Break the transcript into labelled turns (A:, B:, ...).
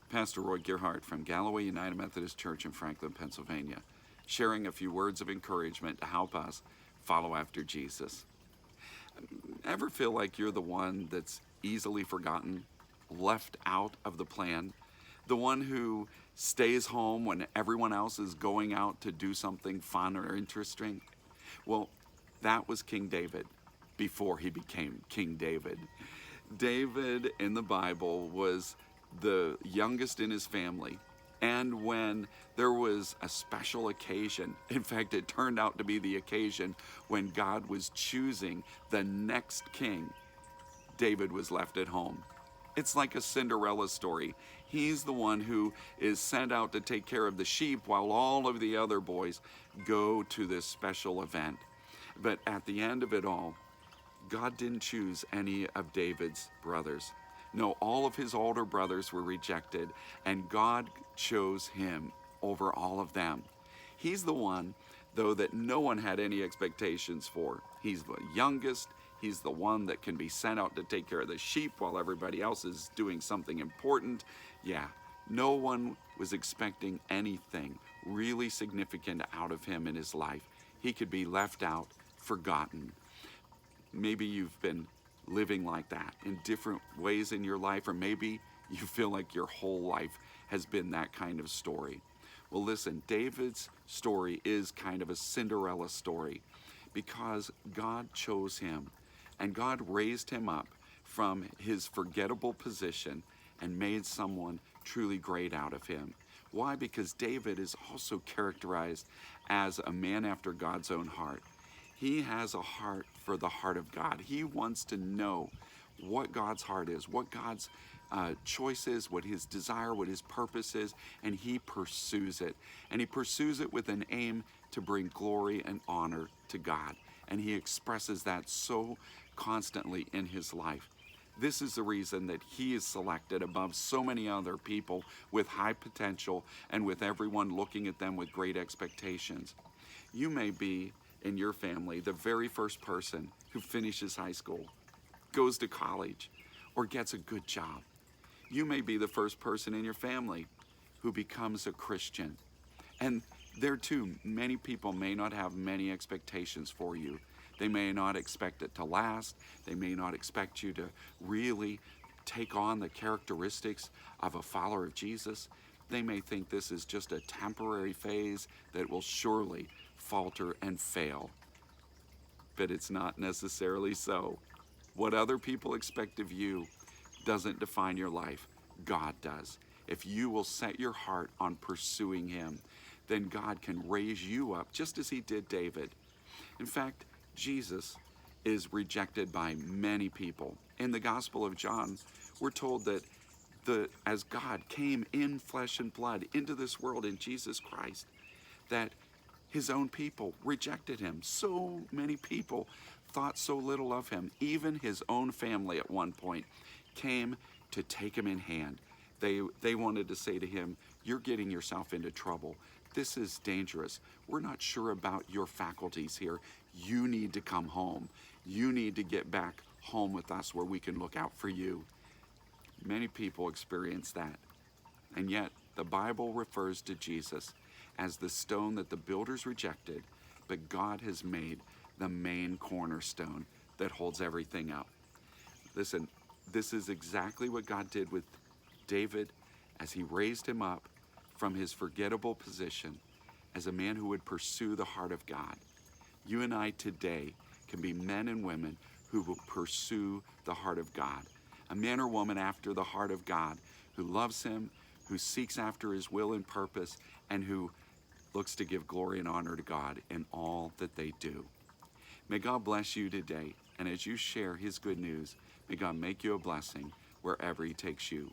A: Pastor Roy Gerhardt from Galloway United Methodist Church in Franklin, Pennsylvania, sharing a few words of encouragement to help us follow after Jesus. Ever feel like you're the one that's easily forgotten, left out of the plan? The one who stays home when everyone else is going out to do something fun or interesting? Well, that was King David before he became King David. David in the Bible was the youngest in his family. And when there was a special occasion, in fact, it turned out to be the occasion when God was choosing the next king, David was left at home. It's like a Cinderella story. He's the one who is sent out to take care of the sheep while all of the other boys go to this special event. But at the end of it all, God didn't choose any of David's brothers. No, all of his older brothers were rejected, and God chose him over all of them. He's the one, though, that no one had any expectations for. He's the youngest. He's the one that can be sent out to take care of the sheep while everybody else is doing something important. Yeah, no one was expecting anything really significant out of him in his life. He could be left out, forgotten. Maybe you've been living like that in different ways in your life, or maybe you feel like your whole life has been that kind of story. Well, listen, David's story is kind of a Cinderella story because God chose him and God raised him up from his forgettable position and made someone truly great out of him. Why? Because David is also characterized as a man after God's own heart. He has a heart for the heart of God. He wants to know what God's heart is, what God's choice is, what his desire, what his purpose is, and he pursues it. And he pursues it with an aim to bring glory and honor to God. And he expresses that so constantly in his life. This is the reason that he is selected above so many other people with high potential and with everyone looking at them with great expectations. You may be in your family the very first person who finishes high school, goes to college, or gets a good job. You may be the first person in your family who becomes a Christian. And there too, many people may not have many expectations for you. They may not expect it to last. They may not expect you to really take on the characteristics of a follower of Jesus. They may think this is just a temporary phase that will surely falter and fail. But it's not necessarily so. What other people expect of you doesn't define your life. God does. If you will set your heart on pursuing him, then God can raise you up just as he did David. In fact, Jesus is rejected by many people. In the Gospel of John, we're told that as God came in flesh and blood into this world in Jesus Christ, that his own people rejected him. So many people thought so little of him. Even his own family at one point came to take him in hand. They wanted to say to him, "You're getting yourself into trouble. This is dangerous. We're not sure about your faculties here. You need to come home. You need to get back home with us where we can look out for you." Many people experience that. And yet, the Bible refers to Jesus as the stone that the builders rejected, but God has made the main cornerstone that holds everything up. Listen, this is exactly what God did with David as he raised him up from his forgettable position as a man who would pursue the heart of God. You and I today can be men and women who will pursue the heart of God. A man or woman after the heart of God who loves him, who seeks after his will and purpose, and who looks to give glory and honor to God in all that they do. May God bless you today, and as you share his good news, may God make you a blessing wherever he takes you.